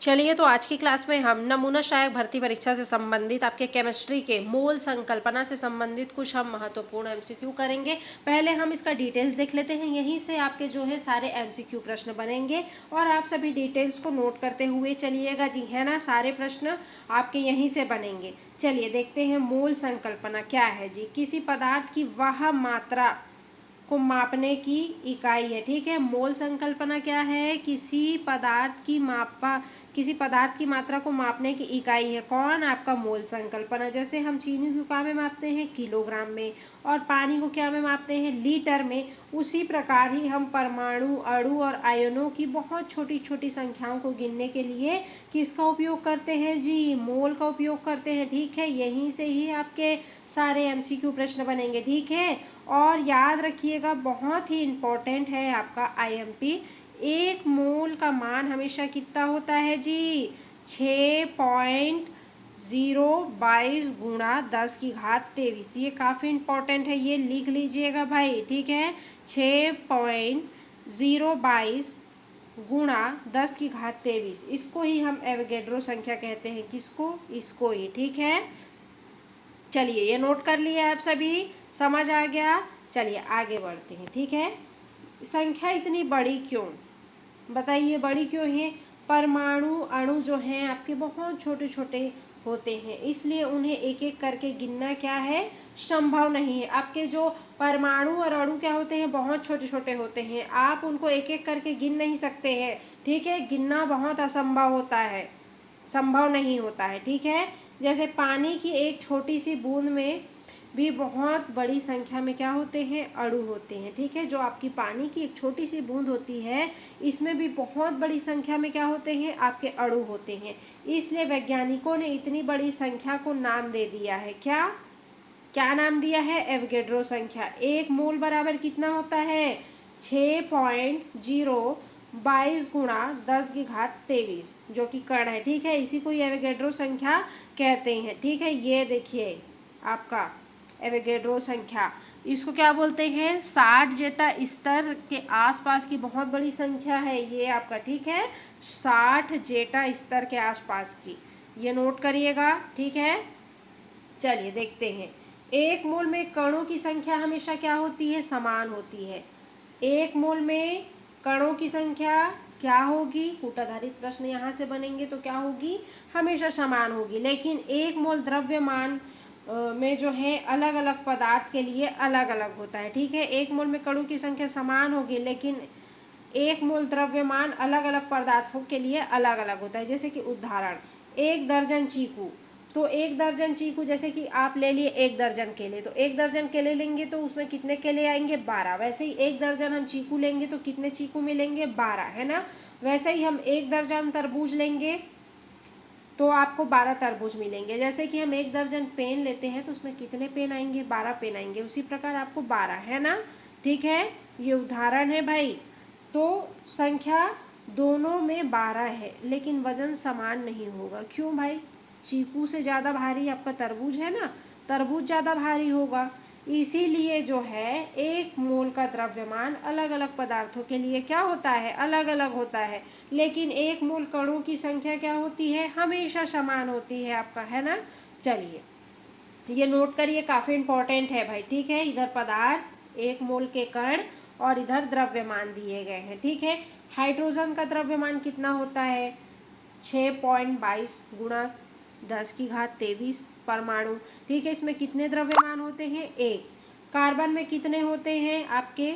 चलिए, तो आज की क्लास में हम नमूना सहायक भर्ती परीक्षा से संबंधित आपके केमिस्ट्री के मोल संकल्पना से संबंधित कुछ हम महत्वपूर्ण एमसीक्यू करेंगे। पहले हम इसका डिटेल्स देख लेते हैं, यहीं से आपके जो है सारे एमसीक्यू प्रश्न बनेंगे और आप सभी डिटेल्स को नोट करते हुए चलिएगा जी, है ना। सारे प्रश्न आपके यहीं से बनेंगे। चलिए देखते हैं, मोल संकल्पना क्या है जी। किसी पदार्थ की वह मात्रा को मापने की इकाई है, ठीक है। मोल संकल्पना क्या है? किसी पदार्थ की मात्रा को मापने की इकाई है। कौन? आपका मोल संकल्पना। जैसे हम चीनी को क्या में मापते हैं? किलोग्राम में। और पानी को क्या में मापते हैं? लीटर में। उसी प्रकार ही हम परमाणु, अणु और आयनों की बहुत छोटी छोटी संख्याओं को गिनने के लिए किसका उपयोग करते हैं जी? मोल का उपयोग करते हैं, ठीक है। यहीं से ही आपके सारे एमसीक्यू प्रश्न बनेंगे, ठीक है। और याद रखिएगा, बहुत ही इम्पोर्टेंट है आपका आईएमपी। एक मोल का मान हमेशा कितना होता है जी? 6.022 गुणा 10⁻23। ये काफ़ी इम्पोर्टेंट है, ये लिख लीजिएगा भाई, ठीक है। 6.022 गुणा 10⁻23, इसको ही हम एवोगैड्रो संख्या कहते हैं। किसको? इसको ही, ठीक है। चलिए, ये नोट कर लिए आप सभी, समझ आ गया। चलिए आगे बढ़ते हैं, ठीक है। संख्या इतनी बड़ी क्यों? बताइए, बड़ी क्यों है? परमाणु, अणु जो हैं आपके बहुत छोटे छोटे होते हैं, इसलिए उन्हें एक एक करके गिनना क्या है? संभव नहीं है। आपके जो परमाणु और अणु क्या होते हैं? बहुत छोटे छोटे होते हैं, आप उनको एक एक करके गिन नहीं सकते हैं, ठीक है। गिनना बहुत असंभव होता है, संभव नहीं होता है, ठीक है। जैसे पानी की एक छोटी सी बूंद में भी बहुत बड़ी संख्या में क्या होते हैं? अणु होते हैं, ठीक है। जो आपकी पानी की एक छोटी सी बूंद होती है, इसमें भी बहुत बड़ी संख्या में क्या होते हैं? आपके अणु होते हैं। इसलिए वैज्ञानिकों ने इतनी बड़ी संख्या को नाम दे दिया है। क्या क्या नाम दिया है? एवोगैड्रो संख्या। एक मोल बराबर कितना होता है? 6.022 गुणा 10⁻23, जो कि कण है, ठीक है। इसी को एवोगैड्रो संख्या कहते हैं, ठीक है। ये देखिए आपका एवोगैड्रो संख्या, इसको क्या बोलते हैं? 60 जेटा स्तर के आसपास की बहुत बड़ी संख्या है ये आपका, ठीक है। 60 जेटा स्तर के आसपास की, ये नोट करिएगा, ठीक है। चलिए देखते हैं, एक मोल में कणों की संख्या हमेशा क्या होती है? समान होती है। एक मोल में कणों की संख्या क्या होगी? कूटाधारित प्रश्न यहाँ से बनेंगे तो क्या होगी? हमेशा समान होगी। लेकिन एक मोल द्रव्यमान में जो है अलग अलग पदार्थ के लिए अलग अलग होता है, ठीक है। एक मोल में कणों की संख्या समान होगी, लेकिन एक मोल द्रव्यमान अलग अलग पदार्थों के लिए अलग अलग होता है। जैसे कि उदाहरण, 1 दर्जन चीकू, तो 1 दर्जन चीकू, जैसे कि आप ले लिए 1 दर्जन केले, तो 1 दर्जन केले लेंगे तो उसमें कितने केले आएंगे? 12। वैसे ही 1 दर्जन हम चीकू लेंगे तो कितने चीकू मिलेंगे? 12, है ना। वैसे ही हम 1 दर्जन तरबूज लेंगे तो आपको 12 तरबूज मिलेंगे। जैसे कि हम 1 दर्जन पेन लेते हैं तो उसमें कितने पेन आएंगे? 12 पेन आएंगे। उसी प्रकार आपको 12, है ना, ठीक है। ये उदाहरण है भाई। तो संख्या दोनों में 12 है, लेकिन वजन समान नहीं होगा। क्यों भाई? चीकू से ज़्यादा भारी आपका तरबूज है ना, तरबूज ज़्यादा भारी होगा। इसीलिए जो है एक मोल का द्रव्यमान अलग अलग पदार्थों के लिए क्या होता है? अलग अलग होता है। लेकिन एक मोल कणों की संख्या क्या होती है? हमेशा समान होती है आपका, है ना। चलिए ये नोट करिए, काफ़ी इम्पोर्टेंट है भाई, ठीक है। इधर पदार्थ, एक मोल के कण, और इधर द्रव्यमान दिए गए हैं, ठीक है। हाइड्रोजन का द्रव्यमान कितना होता है? 6.22 गुणा 10⁻23 परमाणु, ठीक है। इसमें कितने द्रव्यमान होते हैं? 1। कार्बन में कितने होते हैं आपके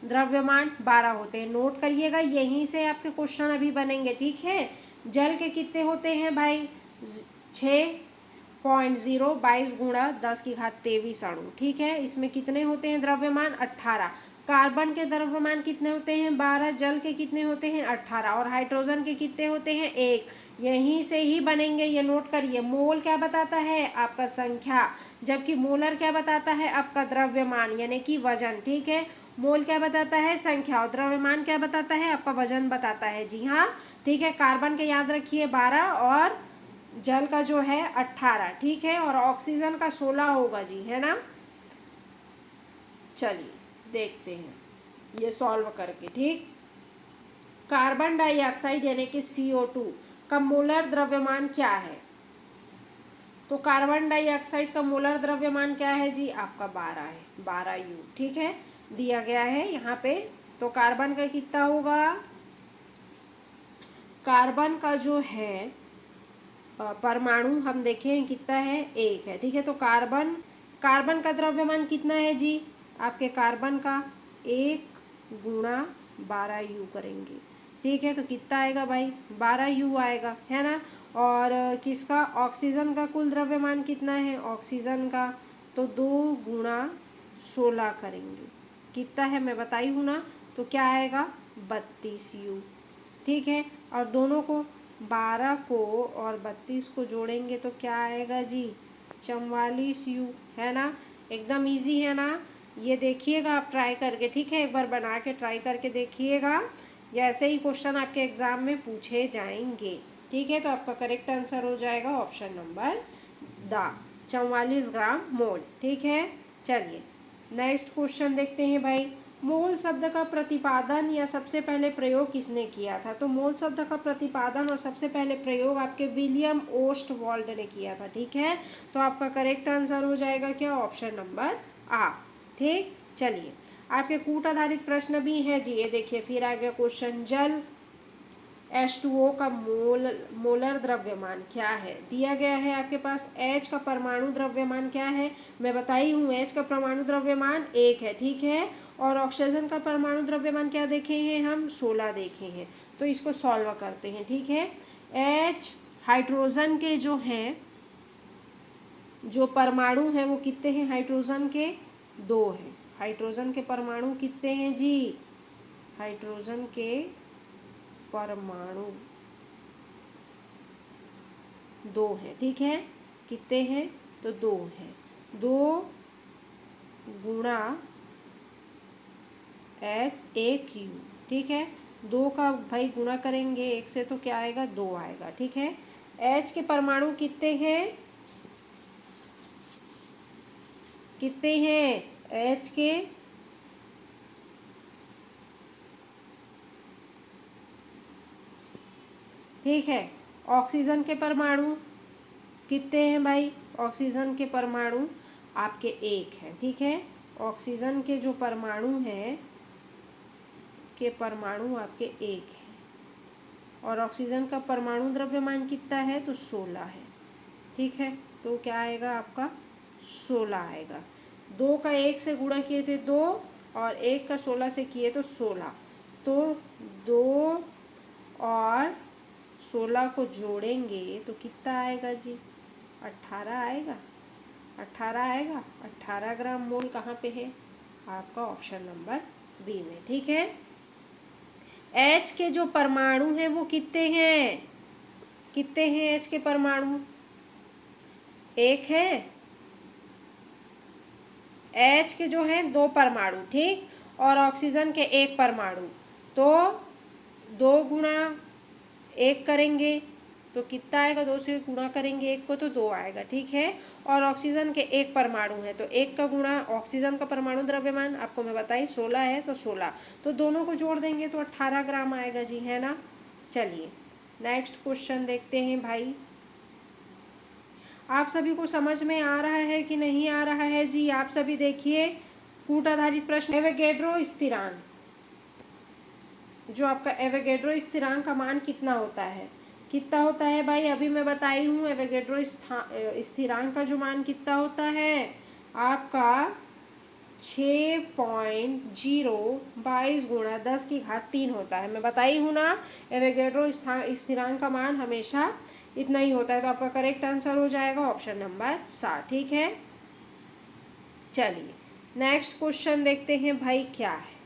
द्रव्यमान? 12 होते हैं। नोट करिएगा, यहीं से आपके क्वेश्चन अभी बनेंगे, ठीक है। जल के कितने होते हैं भाई? 6.022 गुणा 10⁻23 अणु, ठीक है। इसमें कितने होते हैं द्रव्यमान? 18। कार्बन के द्रव्यमान कितने होते हैं? 12। जल के कितने होते हैं? 18। और हाइड्रोजन के कितने होते हैं? 1। यहीं से ही बनेंगे, ये नोट करिए। मोल क्या बताता है? आपका संख्या, जबकि मोलर क्या बताता है? आपका द्रव्यमान यानी कि वजन, ठीक है। मोल क्या बताता है? संख्या, और द्रव्यमान क्या बताता है? आपका वजन बताता है, जी हाँ, ठीक है। कार्बन के याद रखिए 12 और जल का जो है 18, ठीक है। और ऑक्सीजन का 16 होगा जी, है ना। चलिए देखते हैं ये सॉल्व करके, ठीक। कार्बन डाइऑक्साइड यानी कि CO2 का मोलर द्रव्यमान क्या है? तो कार्बन डाइऑक्साइड का मोलर द्रव्यमान क्या है जी? आपका 12 है, 12 U, ठीक है, दिया गया है यहाँ पे। तो कार्बन का कितना होगा? कार्बन का जो है परमाणु हम देखें कितना है, 1 है, ठीक है। तो कार्बन का द्रव्यमान कितना है जी? आपके कार्बन का 1 गुणा 12U करेंगे, ठीक है। तो कितना आएगा भाई? 12U आएगा, है ना। और किसका? ऑक्सीजन का कुल द्रव्यमान कितना है ऑक्सीजन का? तो 2 गुणा 16 करेंगे, कितना है मैं बताई हूँ ना। तो क्या आएगा? 32U, ठीक है। और दोनों को 12 को और 32 को जोड़ेंगे तो क्या आएगा जी? 44U, है ना। एकदम इजी है ना। ये देखिएगा आप ट्राई करके, ठीक है, एक बार बना के ट्राई करके देखिएगा। या ऐसे ही क्वेश्चन आपके एग्ज़ाम में पूछे जाएंगे, ठीक है। तो आपका करेक्ट आंसर हो जाएगा ऑप्शन नंबर द 44 ग्राम मोल, ठीक है। चलिए नेक्स्ट क्वेश्चन देखते हैं भाई। मोल शब्द का प्रतिपादन या सबसे पहले प्रयोग किसने किया था? तो मोल शब्द का प्रतिपादन और सबसे पहले प्रयोग आपके विलियम ओस्टवाल्ड ने किया था, ठीक है। तो आपका करेक्ट आंसर हो जाएगा क्या? ऑप्शन नंबर आ, ठीक। चलिए आपके कूट आधारित प्रश्न भी हैं जी, ये देखिए फिर आ गया क्वेश्चन। जल H2O का मोलर द्रव्यमान क्या है? दिया गया है आपके पास। H का परमाणु द्रव्यमान क्या है? मैं बताई हूँ, H का परमाणु द्रव्यमान 1 है, ठीक है। और ऑक्सीजन का परमाणु द्रव्यमान क्या देखे हैं हम? 16 देखे हैं। तो इसको सॉल्व करते हैं, ठीक है। H हाइड्रोजन के जो हैं, जो परमाणु हैं वो कितने हैं हाइड्रोजन के? 2 हैं। हाइड्रोजन के परमाणु कितने हैं जी? हाइड्रोजन के परमाणु 2 हैं, ठीक है। कितने हैं? तो 2 हैं। 2 गुणा 1U, ठीक है। 2 का भाई गुणा करेंगे 1 से तो क्या आएगा? 2 आएगा, ठीक है। H के परमाणु कितने हैं? कितने हैं H के? ठीक है। ऑक्सीजन के परमाणु कितने हैं भाई? ऑक्सीजन के परमाणु आपके 1 हैं, ठीक है। ऑक्सीजन के जो परमाणु हैं के परमाणु आपके 1 हैं। और ऑक्सीजन का परमाणु द्रव्यमान कितना है? तो 16 है, ठीक है। तो क्या आएगा आपका? 16 आएगा। 2 का 1 से गुणा किए थे 2, और 1 का 16 से किए तो 16। तो 2 और 16 को जोड़ेंगे तो कितना आएगा जी? 18 आएगा। 18 आएगा। 18 ग्राम मोल कहाँ पे है? आपका ऑप्शन नंबर बी में, ठीक है। H के जो परमाणु हैं वो कितने हैं? कितने हैं H के परमाणु? 1 है। H के जो हैं 2 परमाणु, ठीक, और ऑक्सीजन के 1 परमाणु। तो 2 गुणा 1 करेंगे तो कितना आएगा? 2 से गुणा करेंगे 1 को तो 2 आएगा, ठीक है। और ऑक्सीजन के 1 परमाणु है तो 1 का गुणा ऑक्सीजन का परमाणु द्रव्यमान आपको मैं बताई 16 है, तो 16, तो दोनों को जोड़ देंगे तो 18 ग्राम आएगा जी, है ना। चलिए नेक्स्ट क्वेश्चन देखते हैं भाई। आप सभी को समझ में आ रहा है कि नहीं आ रहा है जी? आप सभी देखिए कूट आधारित प्रश्न। एवोगैड्रो स्थिरांक, जो आपका एवोगैड्रो स्थिरांक का मान कितना होता है? कितना होता है भाई? अभी मैं बताई हूँ एवोगैड्रो स्थिरांक का जो मान कितना होता है आपका 6.022 गुणा 10 की घात 3 होता है। मैं बताई हूँ ना एवोगैड्रो स्थिरांक का मान हमेशा इतना ही होता है। तो आपका करेक्ट आंसर हो जाएगा ऑप्शन नंबर 7, ठीक है। चलिए नेक्स्ट क्वेश्चन देखते हैं भाई क्या है।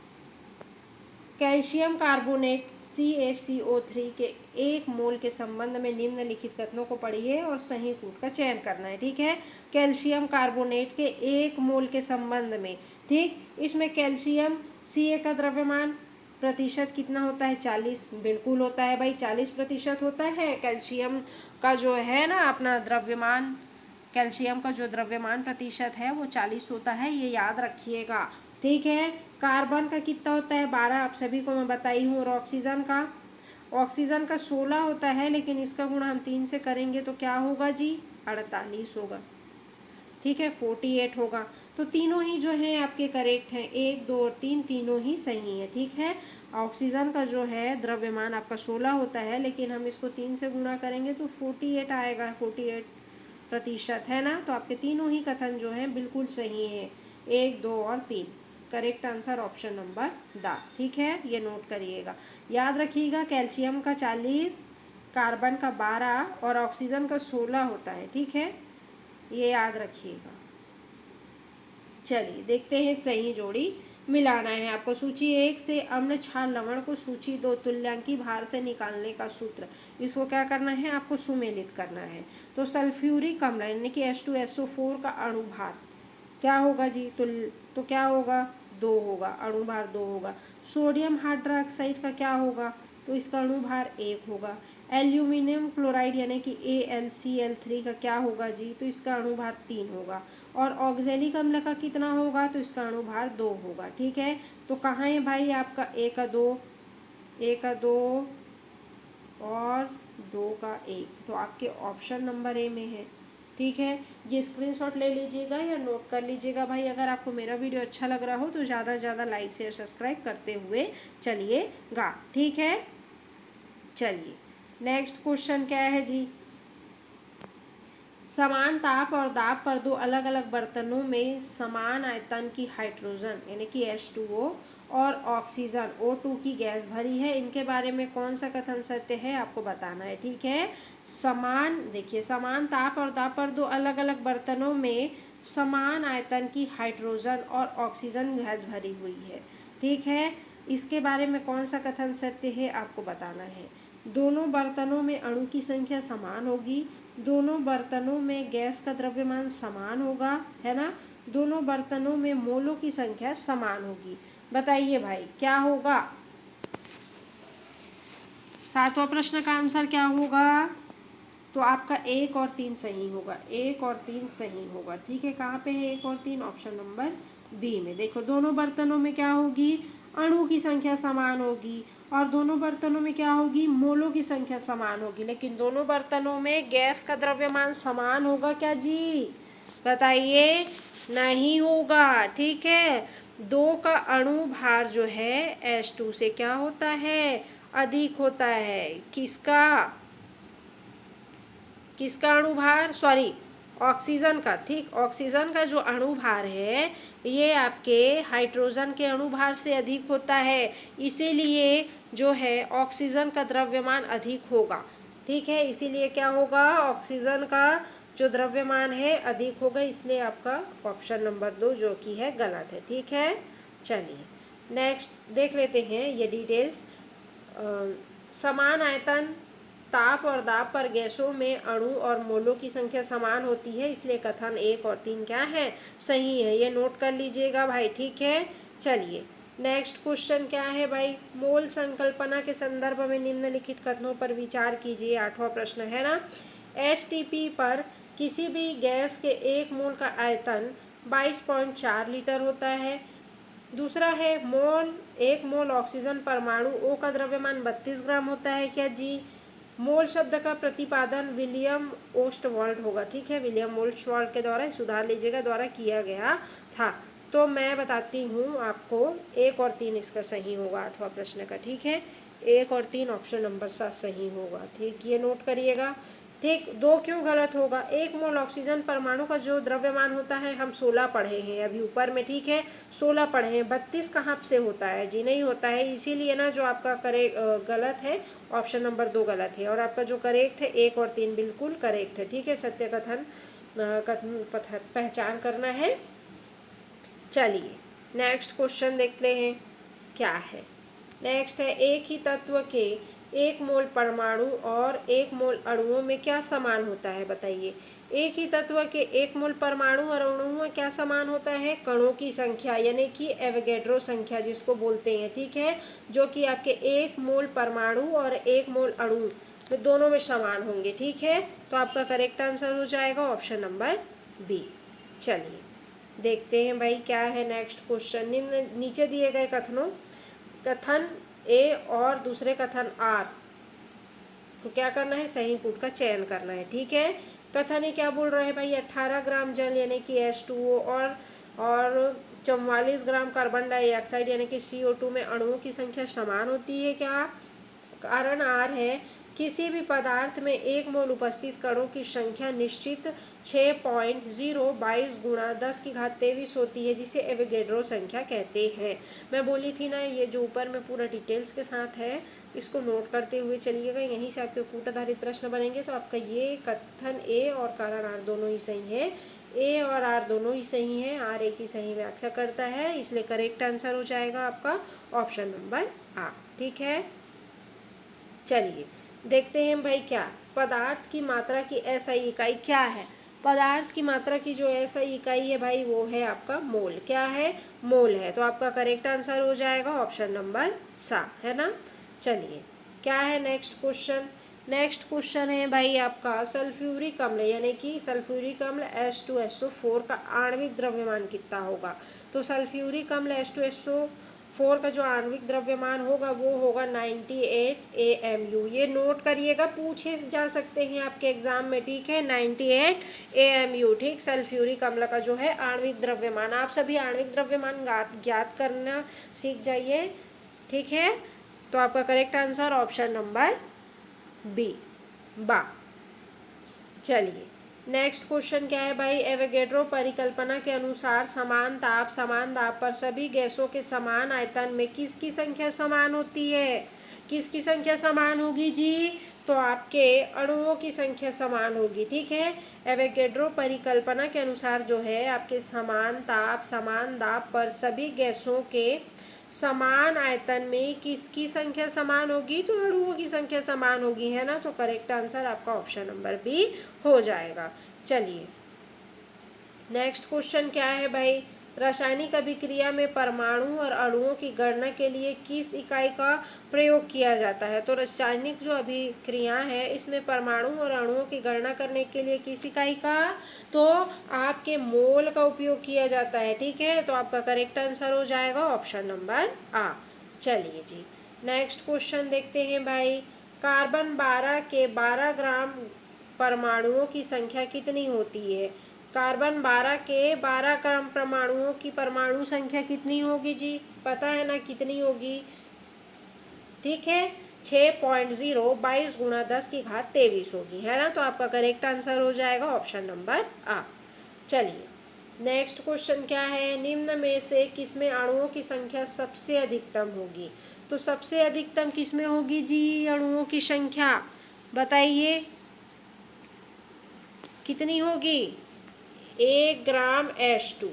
कैल्शियम कार्बोनेट CaCO3 के 1 मोल के संबंध में निम्नलिखित कथनों को पढ़िए और सही कूट का चयन करना है, ठीक है। कैल्शियम कार्बोनेट के 1 मोल के संबंध में, ठीक, इसमें कैल्शियम Ca का द्रव्यमान प्रतिशत कितना होता है? 40, बिल्कुल होता है भाई, 40% होता है कैल्शियम का जो है ना अपना द्रव्यमान। कैल्शियम का जो द्रव्यमान प्रतिशत है वो 40 होता है, ये याद रखिएगा, ठीक है। कार्बन का कितना होता है? 12, आप सभी को मैं बताई हूँ। और ऑक्सीजन का ऑक्सीजन का 16 होता है, लेकिन इसका गुणा हम 3 से करेंगे तो क्या होगा जी, 48 होगा। ठीक है, 48 होगा। तो तीनों ही जो है आपके करेक्ट हैं, 1, 2 और 3 तीनों ही सही है। ठीक है, ऑक्सीजन का जो है द्रव्यमान आपका 16 होता है, लेकिन हम इसको 3 से गुणा करेंगे तो 48 आएगा, 48% है ना। तो आपके तीनों ही कथन जो हैं बिल्कुल सही हैं, 1, 2 और 3। Correct answer option number the. ठीक है, ये नोट करिएगा, याद रखिएगा। कैल्शियम का 40, कार्बन का 12 और ऑक्सीजन का 16 होता है। ठीक है, ये याद रखिएगा। चलिए देखते हैं सही जोड़ी मिलाना है आपको। सूची 1 से अम्ल क्षार लवण को सूची 2 तुल्यांकी भार से निकालने का सूत्र, इसको क्या करना है आपको, सुमेलित करना है। तो सल्फ्यूरिक अम्ल यानी कि H2SO4 का अणु भार क्या होगा जी, तो क्या होगा, 2 होगा, अणु भार 2 होगा। सोडियम हाइड्रोक्साइड का क्या होगा, तो इसका अणु भार 1 होगा। एल्यूमिनियम क्लोराइड यानी कि AlCl3 का क्या होगा जी, तो इसका अणु भार 3 होगा। और ऑक्जेलिक अम्ल का कितना होगा, तो इसका अणु भार 2 होगा। ठीक है, तो कहाँ है भाई आपका 1 का 2, 1 का 2 और 2 का 1, तो आपके ऑप्शन नंबर ए में है। ठीक है, ये स्क्रीनशॉट ले लीजिएगा या नोट कर लीजिएगा भाई। अगर आपको मेरा वीडियो अच्छा लग रहा हो तो ज़्यादा से ज़्यादा लाइक शेयर सब्सक्राइब करते हुए चलिएगा। ठीक है, चलिए नेक्स्ट क्वेश्चन क्या है जी, समान ताप और दाब पर दो अलग अलग बर्तनों में समान आयतन की हाइड्रोजन यानी कि H2O और ऑक्सीजन O2 की गैस भरी है, इनके बारे में कौन सा कथन सत्य है आपको बताना है। ठीक है, देखिए समान ताप और दाब पर दो अलग अलग बर्तनों में समान आयतन की हाइड्रोजन और ऑक्सीजन गैस भरी हुई है। ठीक है, इसके बारे में कौन सा कथन सत्य है आपको बताना है। दोनों बर्तनों में अणु की संख्या समान होगी, दोनों बर्तनों में गैस का द्रव्यमान समान होगा, है ना, दोनों बर्तनों में मोलों की संख्या समान होगी। बताइए भाई क्या होगा, 7वां प्रश्न का आंसर क्या होगा, तो आपका 1 और 3 सही होगा, 1 और 3 सही होगा। ठीक है, कहाँ पे है 1 और 3, ऑप्शन नंबर बी में। देखो दोनों बर्तनों में क्या होगी, अणु की संख्या समान होगी, और दोनों बर्तनों में क्या होगी, मोलों की संख्या समान होगी, लेकिन दोनों बर्तनों में गैस का द्रव्यमान समान होगा क्या जी, बताइए, नहीं होगा। ठीक है, 2 का अणु भार जो है H2 से क्या होता है, अधिक होता है। किसका अणु भार, सॉरी ऑक्सीजन का। ठीक, ऑक्सीजन का जो अणु भार है ये आपके हाइड्रोजन के अणु भार से अधिक होता है, इसीलिए जो है ऑक्सीजन का द्रव्यमान अधिक होगा। ठीक है, इसीलिए क्या होगा, ऑक्सीजन का जो द्रव्यमान है अधिक होगा, इसलिए आपका ऑप्शन नंबर 2 जो कि है गलत है। ठीक है, चलिए नेक्स्ट देख लेते हैं ये डिटेल्स। समान आयतन ताप और दाब पर गैसों में अणु और मोलों की संख्या समान होती है, इसलिए कथन 1 और 3 क्या है, सही है, ये नोट कर लीजिएगा भाई। ठीक है, चलिए नेक्स्ट क्वेश्चन क्या है भाई, मोल संकल्पना के संदर्भ में निम्नलिखित कथनों पर विचार कीजिए, 8वां प्रश्न है ना। HTP पर किसी भी गैस के 1 मोल का आयतन 22.4 लीटर होता है। दूसरा है 1 मोल ऑक्सीजन परमाणु O का द्रव्यमान 32 ग्राम होता है क्या जी। मोल शब्द का प्रतिपादन विलियम ओस्टवाल्ड होगा। ठीक है, विलियम ओस्टवाल्ड के द्वारा, सुधार लीजिएगा, द्वारा किया गया था। तो मैं बताती हूँ आपको, 1 और 3 इसका सही होगा 8वां प्रश्न का। ठीक है, 1 और 3 ऑप्शन नंबर 7 सही होगा। ठीक, ये नोट करिएगा। ठीक, 2 क्यों गलत होगा, 1 मोल ऑक्सीजन परमाणु का जो द्रव्यमान होता है हम 16 पढ़े हैं अभी ऊपर में। ठीक है, 16 पढ़े हैं, 32 कहाँ से होता है जी, नहीं होता है, इसीलिए ना जो आपका गलत है ऑप्शन नंबर 2 गलत है, और आपका जो करेक्ट है 1 और 3 बिल्कुल करेक्ट है। ठीक है, सत्य कथन पहचान करना है। चलिए नेक्स्ट क्वेश्चन देखते हैं क्या है। नेक्स्ट है, एक ही तत्व के 1 मोल परमाणु और 1 मोल अणुओं में क्या समान होता है, बताइए। एक ही तत्व के 1 मोल परमाणु और अणुओं में क्या समान होता है, कणों की संख्या यानी कि एवोगैड्रो संख्या जिसको बोलते हैं। ठीक है, जो कि आपके 1 मोल परमाणु और 1 मोल अणु में दोनों में समान होंगे। ठीक है, तो आपका करेक्ट आंसर हो जाएगा ऑप्शन नंबर बी। चलिए देखते हैं भाई क्या है नेक्स्ट क्वेश्चन। नीचे दिए गए कथन ए और दूसरे कथन आर तो क्या करना है, सही कूट का चयन करना है। ठीक है, कथन है क्या बोल रहे हैं भाई, 18 ग्राम जल यानी कि H2O और 44 ग्राम कार्बन डाइऑक्साइड यानी कि CO2 में अणुओं की संख्या समान होती है क्या। कारण आर है, किसी भी पदार्थ में 1 मोल उपस्थित कणों की संख्या निश्चित 6.022 गुणा 10⁻23 होती है, जिसे एवोगैड्रो संख्या कहते हैं। मैं बोली थी ना, ये जो ऊपर में पूरा डिटेल्स के साथ है, इसको नोट करते हुए चलिएगा, यहीं से आपके कूट आधारित प्रश्न बनेंगे। तो आपका ये कथन ए और कारण आर दोनों ही सही है, ए और आर दोनों ही सही है, आर ए की सही व्याख्या करता है, इसलिए करेक्ट आंसर हो जाएगा आपका ऑप्शन नंबर आ। ठीक है, चलिए देखते हैं भाई, क्या पदार्थ की मात्रा की SI इकाई क्या है। पदार्थ की मात्रा की जो SI इकाई है भाई, वो है आपका मोल। क्या है, मोल है। तो आपका करेक्ट आंसर हो जाएगा ऑप्शन नंबर सा, है ना। चलिए क्या है नेक्स्ट क्वेश्चन। नेक्स्ट क्वेश्चन है भाई आपका सल्फ्यूरिक अम्ल यानी कि सल्फ्यूरिक अम्ल H2SO4 का आणविक द्रव्यमान कितना होगा। तो सल्फ्यूरिक अम्ल H2SO4 का जो आणविक द्रव्यमान होगा वो होगा 98 AMU। ये नोट करिएगा, पूछे जा सकते हैं आपके एग्जाम में। ठीक है, 98 AMU। ठीक, सल्फ्यूरिक अम्ल का जो है आणविक द्रव्यमान, आप सभी आणविक द्रव्यमान ज्ञात करना सीख जाइए। ठीक है, तो आपका correct answer option number B, बा। चलिए नेक्स्ट क्वेश्चन क्या है भाई, एवोगैड्रो परिकल्पना के अनुसार समान दाब पर सभी गैसों के समान आयतन में किसकी संख्या समान होती है। किसकी संख्या समान होगी जी, तो आपके अणुओं की संख्या समान होगी। ठीक है, एवोगैड्रो परिकल्पना के अनुसार जो है आपके समान दाब पर सभी गैसों के समान आयतन में किसकी संख्या समान होगी, तो अणुओं की संख्या समान होगी, है ना। तो करेक्ट आंसर आपका ऑप्शन नंबर बी हो जाएगा। चलिए नेक्स्ट क्वेश्चन क्या है भाई, रासायनिक अभिक्रिया में परमाणु और अणुओं की गणना के लिए किस इकाई का प्रयोग किया जाता है। तो रासायनिक जो अभिक्रिया है इसमें परमाणु और अणुओं की गणना करने के लिए किस इकाई का, तो आपके मोल का उपयोग किया जाता है। ठीक है, तो आपका करेक्ट आंसर हो जाएगा ऑप्शन नंबर आ। चलिए जी नेक्स्ट क्वेश्चन देखते हैं भाई, कार्बन 12 के 12 ग्राम परमाणुओं की संख्या कितनी होती है। कार्बन 12 के 12 ग्राम परमाणुओं की परमाणु संख्या कितनी होगी जी, पता है ना कितनी होगी। ठीक है, 6.022 गुणा 10⁻23 होगी, है ना। तो आपका करेक्ट आंसर हो जाएगा ऑप्शन नंबर आ। चलिए नेक्स्ट क्वेश्चन क्या है, निम्न में से किसमें अणुओं की संख्या सबसे अधिकतम होगी। तो सबसे अधिकतम किसमें होगी जी, अणुओं की संख्या बताइए कितनी होगी, 1 ग्राम H2।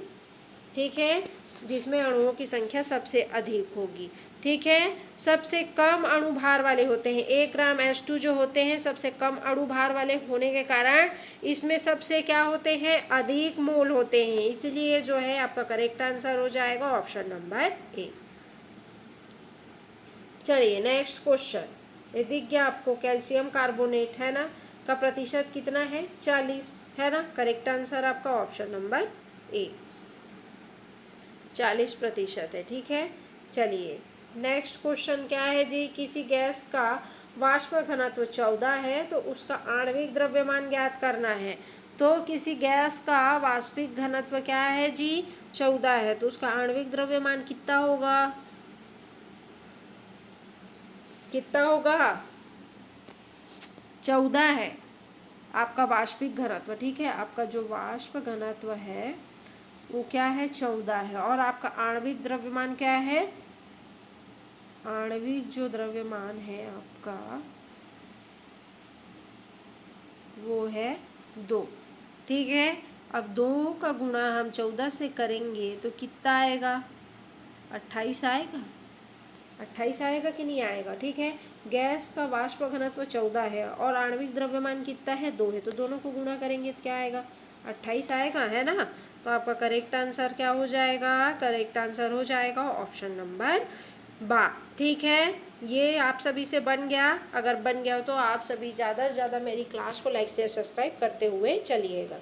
ठीक है, जिसमें अणुओं की संख्या सबसे अधिक होगी। ठीक है, सबसे कम अणुभार वाले होते हैं, 1 ग्राम H2 जो होते हैं सबसे कम अणुभार वाले होने के कारण इसमें सबसे क्या होते हैं, अधिक मोल होते हैं, इसलिए जो है आपका करेक्ट आंसर हो जाएगा ऑप्शन नंबर ए। चलिए नेक्स्ट क्वेश्चन, ये दिख गया आपको, कैल्शियम कार्बोनेट है ना का प्रतिशत कितना है, 40, है ना। करेक्ट आंसर आपका ऑप्शन नंबर ए, 40% है। ठीक है, चलिए नेक्स्ट क्वेश्चन क्या है जी, किसी गैस का वाष्प घनत्व 14 है तो उसका आणविक द्रव्यमान ज्ञात करना है। तो किसी गैस का वाष्पिक घनत्व क्या है जी, 14 है, तो उसका आणविक द्रव्यमान कितना होगा, कितना होगा, 14 है आपका वाष्पिक घनत्व। ठीक है, आपका जो वाष्प घनत्व है वो क्या है, 14 है, और आपका आणविक द्रव्यमान क्या है, आणविक जो द्रव्यमान है आपका वो है 2। ठीक है, अब 2 का गुणा हम 14 से करेंगे तो कितना आएगा, 28 आएगा। 28 आएगा कि नहीं आएगा। ठीक है, गैस का वाष्प घनत्व 14 है और आणविक द्रव्यमान कितना है, 2 है, तो दोनों को गुणा करेंगे तो क्या आएगा, 28 आएगा, है ना। तो आपका करेक्ट आंसर क्या हो जाएगा, करेक्ट आंसर हो जाएगा ऑप्शन नंबर बा। ठीक है, ये आप सभी से बन गया। अगर बन गया हो तो आप सभी ज़्यादा से ज़्यादा मेरी क्लास को लाइक शेयर सब्सक्राइब करते हुए चलिएगा।